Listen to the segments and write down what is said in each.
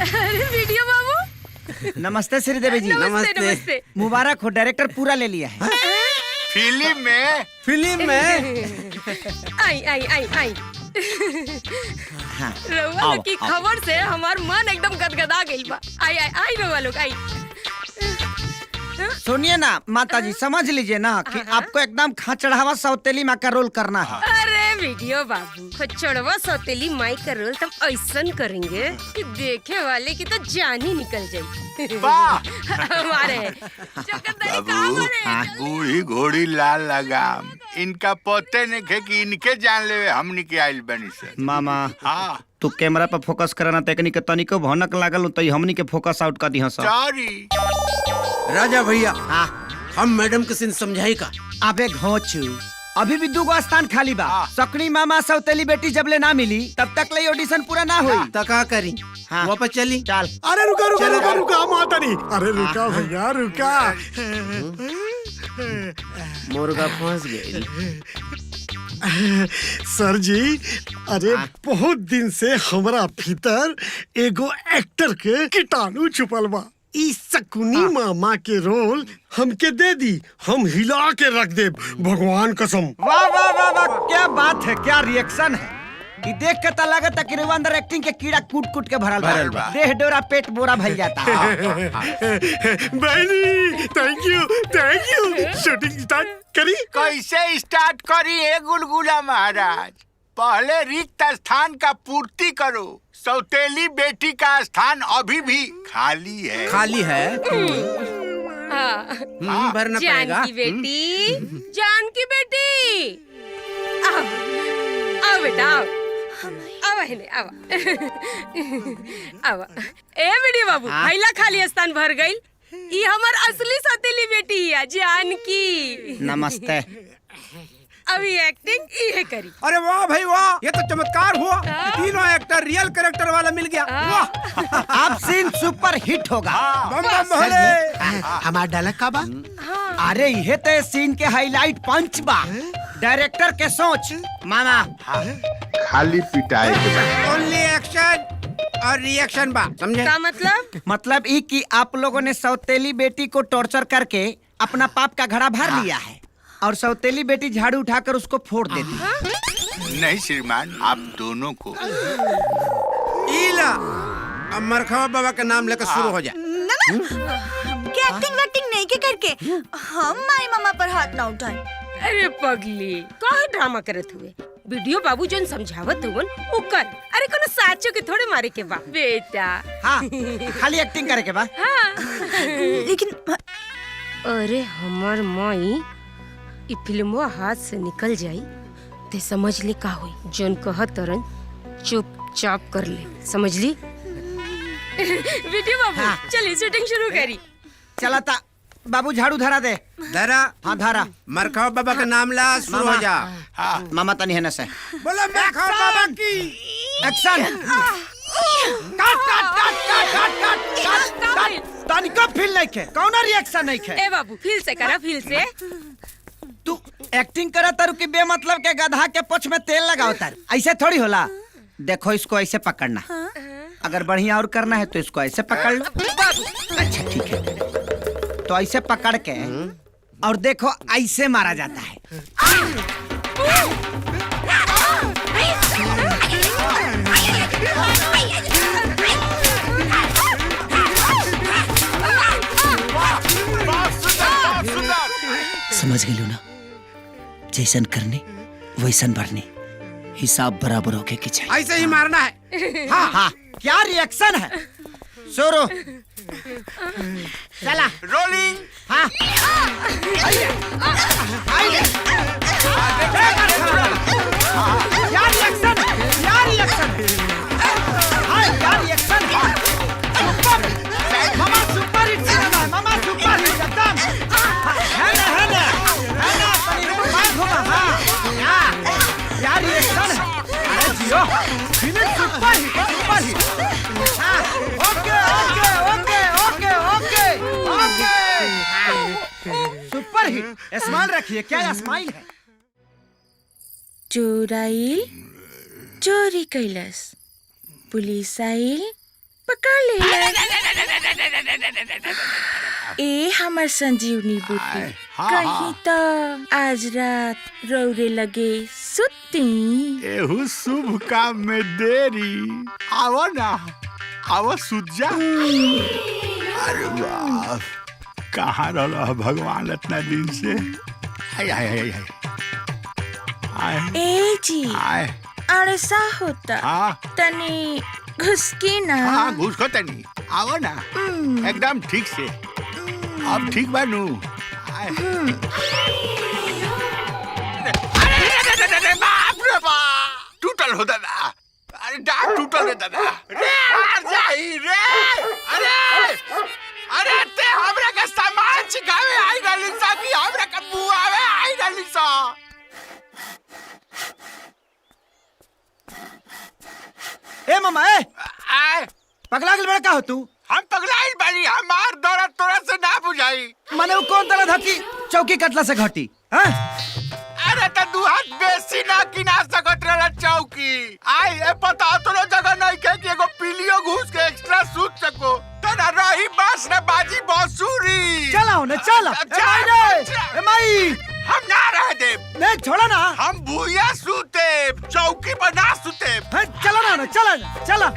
अरे वीडियो बाबू। नमस्ते श्रीदेवी जी। नमस्ते। मुबारक हो, डायरेक्टर पूरा ले लिया है। फिल्म में आई आई आई आई। हाँ, रउआ लोग की खबर से हमार मन एकदम गदगदा गइल बा। आई आई आई रउआ लोग आई। सुनिए ना माता जी, समझ लीजिए ना कि आपको एकदम खाचड़ावा सौतेली माँ का रोल करना है। अरे वीडियो बाबू, खच्चड़वा सौतेली माई का रोल तुम ऐसन करेंगे कि देखे वाले की तो जान ही निकल जाए। हमारे चौकन्दारी कहाँ बने? बूढ़ी घोड़ी लाल लगाम, इनका पोते ने खे कि इनके जान ले हमनी के आइल बनी से। मामा हाँ तू कैमरा पर फोकस करना तकनी के तनिको भनक लागल तो हमनी के फोकस आउट कर दिया सब। सॉरी राजा भैया, हाँ हम मैडम के सिन समझाई का। अबे घोचू, अभी भी 2 स्थान खाली बा। सकनी मामा सौतेली बेटी जब ले ना मिली तब तक ले ऑडिशन पूरा ना हुई। तका करी हाँ। वापस चली। चल। अरे रुका रुका रुका रुका माता नहीं। अरे रुका भैया रुका। मुर्गा फंस गई। सर जी, अरे बहुत दिन से हमारा भीतर एगो एक्टर के कीटाणु छुपल बा। इस शकुनी मामा के रोल हमके दे दी, हम हिला के रख दे, भगवान कसम। वाह वाह वाह वाह, क्या बात है, क्या रिएक्शन है। ये देख के तो लगता कि अंदर एक्टिंग के कीड़ा कूट कूट के भरल बा। देह डोरा पेट बोरा भइल जाता। बहनी थैंक यू। शूटिंग स्टार्ट करी। कैसे स्टार्ट करी है गुलगुला महाराज? पहले रिक्त स्थान का पूर्ति करो। सौतेली बेटी का स्थान अभी भी खाली है। खाली है। भरना जान पड़ेगा। की बेटी, जान की बेटी, आओ आओ बेटा आओ। आवा है ने आवा। आवा। ए वीडियो बाबू, पहला खाली स्थान भर गई। ये हमार असली सौतेली बेटी है जानकी। नमस्ते। अभी एक्टिंग ये करी। अरे वाह भाई वाह, ये तो चमत्कार हुआ। तीनों एक्टर रियल कैरेक्टर वाला मिल गया। वाह, आप सीन सुपर हिट होगा। बम बम भोले। हमारा डायलॉग का बा? अरे ये तो सीन के हाईलाइट पंच बा। डायरेक्टर के सोच मामा। खाली पिटाई के बाद ओनली एक्शन और रिएक्शन बा, समझे? का मतलब? मतलब ये कि आप लोगों ने सौतेली बेटी को टॉर्चर करके अपना पाप का घड़ा भर लिया है और सौतेली बेटी झाड़ू उठाकर उसको फोड़ देती है। नहीं श्रीमान, आप दोनों को। इला अब मरखवा बाबा का नाम लेकर शुरू हो जाए। क्या एक्टिंग वैक्टिंग नहीं के करके हम माई मामा पर हाथ ना उठाए। अरे पगली, काहे ड्रामा करत हुए? वीडियो बाबू जन समझावत हुवन उ कर। अरे कोनो साचो के थोड़े मारे के बा बेटा। हाँ, खाली एक्टिंग करे के बा। हाँ। लेकिन अरे हमर माई ई फिल्मवा हाथ से निकल जाई ते समझ ले का होई। जन कहत तरन चुपचाप कर ले, समझ ली? वीडियो बाबू, हाँ। चलिए शूटिंग शुरू करी। चला ता बाबू झाड़ू धरा दे। धरा। हाँ धरा। मरखवा बाबा का नाम ला, शुरू हो जा। मामा तनी है न से। बोलो मरखवा बाबा की एक्शन। काट काट काट काट काट काट काट। तनिको फील नहीं के, कौनो रिएक्शन नहीं के। ए बाबू, फील से करा, फील से। तू एक्टिंग करा तारू की बेमतलब के गधा के पोछ में तेल लगाओ तारू। ऐसे थोड़ी होला। देखो इसको ऐसे पकड़ना। अगर बढ़िया और करना है तो इसको ऐसे पकड़ लो। अच्छा ठीक है, तो ऐसे पकड़ के और देखो ऐसे मारा जाता है। समझ गए ना? जैसन करने वैसन भरने, हिसाब बराबर होके के चाहिए। ऐसे ही मारना है। हाँ हाँ, क्या रिएक्शन है? शुरू। चला रोलिंग। हाँ। आइए। आइए। क्या रिएक्शन? क्या रिएक्शन? हाँ, क्या रिएक्शन? सुपर। मामा सुपर हिट सिनेमा है, मामा सुपर हिट एकदम। है ना, तनी मार घुमा। हाँ, क्या रिएक्शन है? अरे जियो, film super hit, super hit. हाँ, okay okay okay okay okay okay. Super hit. Smile रखिए, क्या स्माइल है? चोर आइल, चोरी कैलस, पुलिस आइल, पकड़ ले ए हमर संजीवनी बूटी हाँ, कहीं तो आज रात रौरे लगे सुती एहू शुभ काम में देरी। आवो ना, आवो सुत जा। अरे बाप, कहाँ रहा भगवान इतना दिन से। आय आय आय आय आय ए जी आय। अड़सा होता हाँ तनी घुसकी ना हाँ, घुस को तनी आवो ना एकदम ठीक से। अब ठीक बानू। आय। अरे बाप रे बाप, टूटल हो दादा। अरे डाक टूटल रे दादा। रे जाई रे। अरे अरे ते हमरा के सामान छिकावे आई गली सा की हमरा के बुआवे आई गली सा। ए मामा ए आय पगला गेल बड़ा का हो तू? हम पगलाइल बानी, हमार दौलत तोरा से ना बुझाई। माने वो कौन तरह धकी चौकी कटला से घटी हैं? अरे त दू हाथ बेसी ना किना सकत रह चौकी। आई ए पता तोरो जगह नहीं के कि एगो पीलियो घुस के एक्स्ट्रा सूत सको। तना रही बास ने बाजी बांसुरी। चलाओ ना चला। ए माई रे ए माई हम ना रह दे। नहीं छोड़ा ना। हम भूया सूते, चौकी पर ना सूते। हैं चला ना चला चला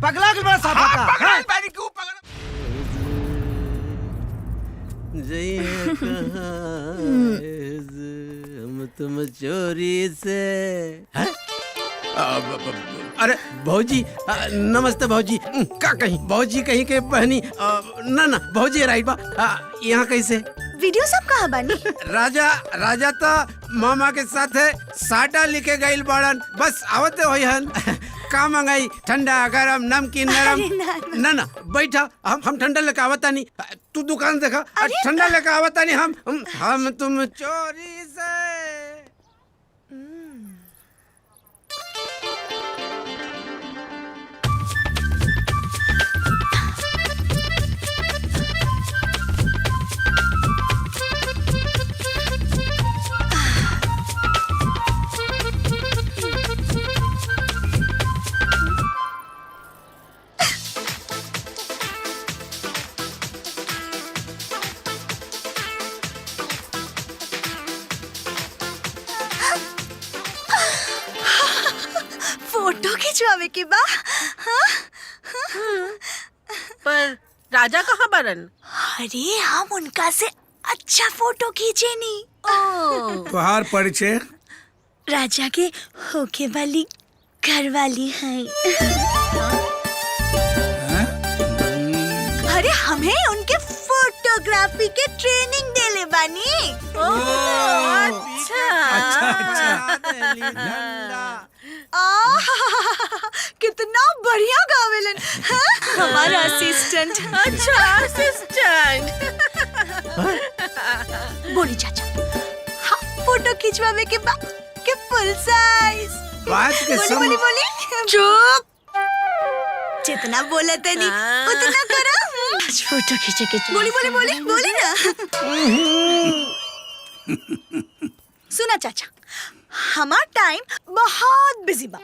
पगला गेल बड़ा साफा हाँ, का पगलाइल हैं? बानी क्यों पगला? हम तुम चोरी से अरे भौजी नमस्ते भौजी। का कहीं भौजी कहीं के बहनी ना ना भौजी राइट बा यहाँ कैसे वीडियो सब कहाँ बानी? राजा तो मामा के साथ है साटा लिखे गइल बाड़न। बस आवते होई हन। का मंगाई? ठंडा गरम नमकीन नरम? ना ना बैठा, हम ठंडा लेके आवता नहीं। तू दुकान देखा, ठंडा लेके आवता नहीं। हम तुम चोरी से। फोटो खिंचवावे के बा? हाँ? पर राजा कहाँ बरन? अरे हम उनका से अच्छा फोटो खींचे नी। तुहार परिचय? राजा के होके वाली घर वाली है। अरे हमें उनके फोटोग्राफी के ट्रेनिंग देले बानी। कितना बढ़िया गावेलन। हाँ? हमारा असिस्टेंट। अच्छा असिस्टेंट। बोली चाचा हाँ फोटो खिंचवावे के बाद के फुल साइज। बात के बोली बोली चुप। जितना बोला तनी उतना करो। फोटो खींचे के बोली बोली बोली बोली ना। सुना चाचा हमार टाइम बहुत बिजी बा।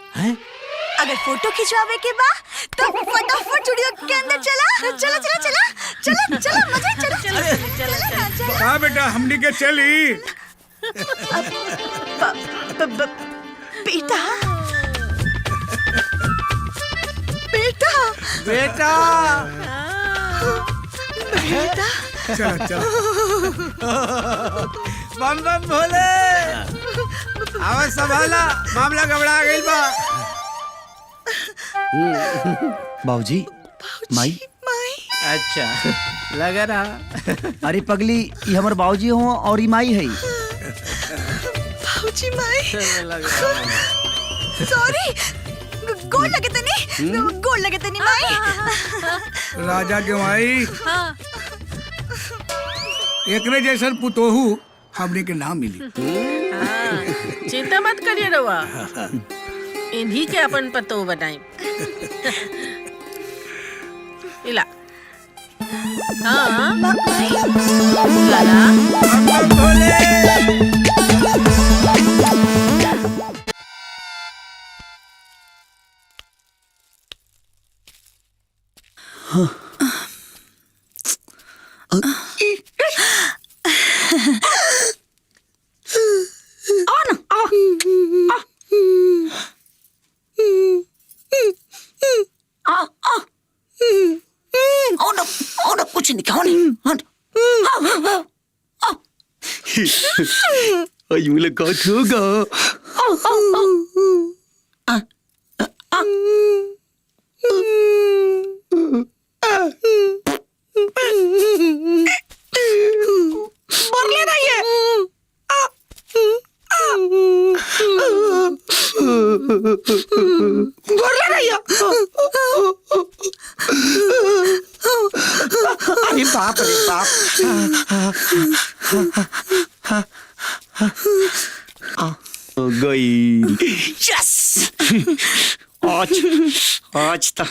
अगर फोटो खिंचवावे के बा तो फटाफट स्टूडियो के अंदर चला चला चला चला चला चला मजे चला चला। कहा बेटा हमनी के चली? बेटा बेटा बेटा बेटा चला चला। बम बम भोले। आवाज संभाला, मामला गबड़ा गइल बा। बाबूजी माई माई अच्छा लगा रहा। अरे पगली ये हमर बाबूजी हो और ई माई है। बाबूजी माई सॉरी गोड़ लगे तनी माई। राजा के माई एकरे जैसन पुतोहू हमनी के नाम मिली। चिंता मत करिए रवा, इन्हीं के अपन पतो बनाए। इला हाँ लाला कुछ नहीं खाओ नहीं ये मुलाकात होगा। बोल ले रही है। बोल ले रही है। अरे बाप रे बाप। हो गई। यस। आज तो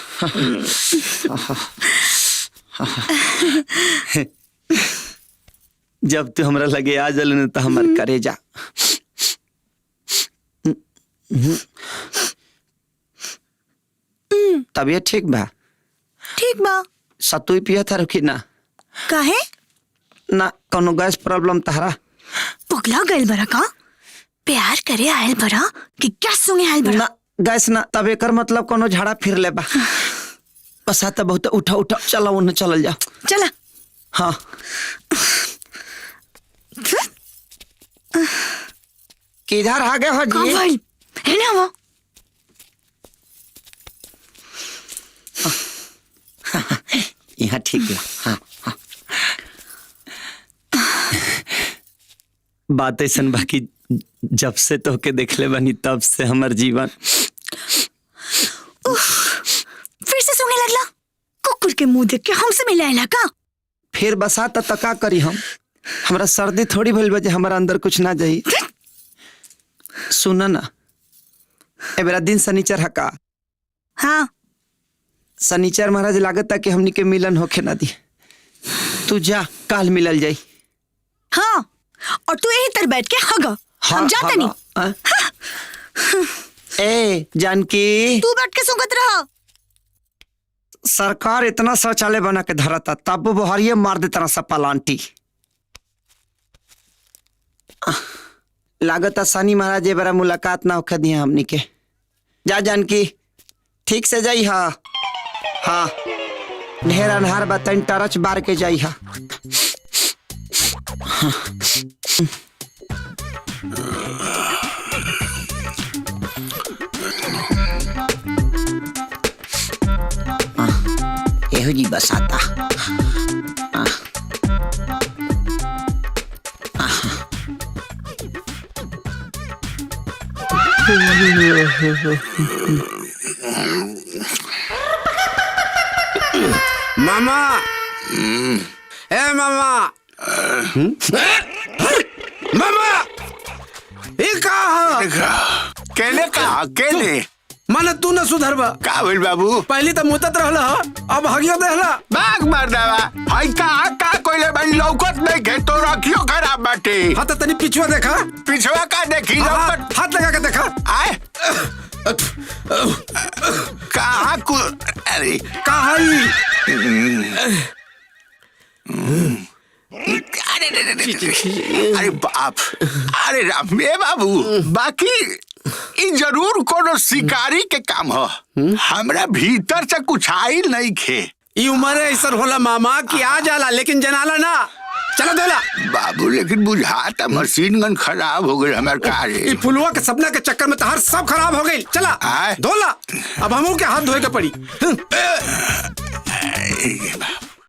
जब तू हमरा लगे आ जल न तो हमार करेजा तबियत ठीक बा? ठीक बा। सतुई पिया था रुकी ना? काहे? ना कोनो गैस प्रॉब्लम तहरा? पगला गइल बरा का? प्यार करे आयल बरा कि क्या सुने आयल बरा? ना गैस ना, तब एकर मतलब कोनो झाड़ा फिर ले बा। बस आता बहुत उठा उठा चला उन्हें चलल जा। चला। हाँ किधर आ गए हो जी? भाई है ना वो? यहाँ ठीक है। हाँ हाँ। बात ऐसा बाकी जब से तो के देखले बनी तब से हमार जीवन फिर से सूंघने लगला? कुकुर के मुंह देख के हमसे मिलाएला का? फिर बसाता तो का करी हम? हमरा सर्दी थोड़ी भइल बजे हमारा अंदर कुछ ना जाई। सुना ना, एबरा दिन शनिचर है का? हाँ। शनिचर महाराज लागत कि हमनी के मिलन होके ना दी। तू जा, काल मिलल जाई। हाँ, और तू यही तर बैठ के हगा। हम जाते नहीं। ए जानकी, तू बैठ के सूंघत रहा। सरकार इतना शौचालय बना के धरता तब बहरिये मार दे तरह सा पलांटी। लागत शनि महाराज बड़ा मुलाकात ना होके दिया हमनी के। जा जानकी, ठीक से जाई। हा हाँ, ढेर अनहार बतन टरच बार के जाई। हा एहो जी बसाता। मामा, ए मामा, मामा, ये कहा? केले का केले माने तू न सुधरबा का भइल बाबू? पहले तो मुतत रहला, अब हगियो देहला। बाग मार देवा। हाय का कोइले भाई लौकत नहीं के तो रखियो खराब बाटे। हाँ तो तनी पिछवा देखा। पिछवा का देखी लौकत? हाथ लगा के देखा। आए कहाँ को? अरे कहाँ ही? अरे बाप, अरे राम ए बाबू, बाकी ई जरूर कोनो शिकारी के काम हो। हमरा भीतर से कुछ आई नहीं खे। ई उम्र ऐसा होला मामा कि आ जाला लेकिन जनाला ना। चलो देला बाबू, लेकिन बुझाता मशीन गन खराब हो गई हमार कार। ई फुलवा के सपना के चक्कर में तहार सब खराब हो गई। चला धोला, अब हमू के हाथ धोए के पड़ी।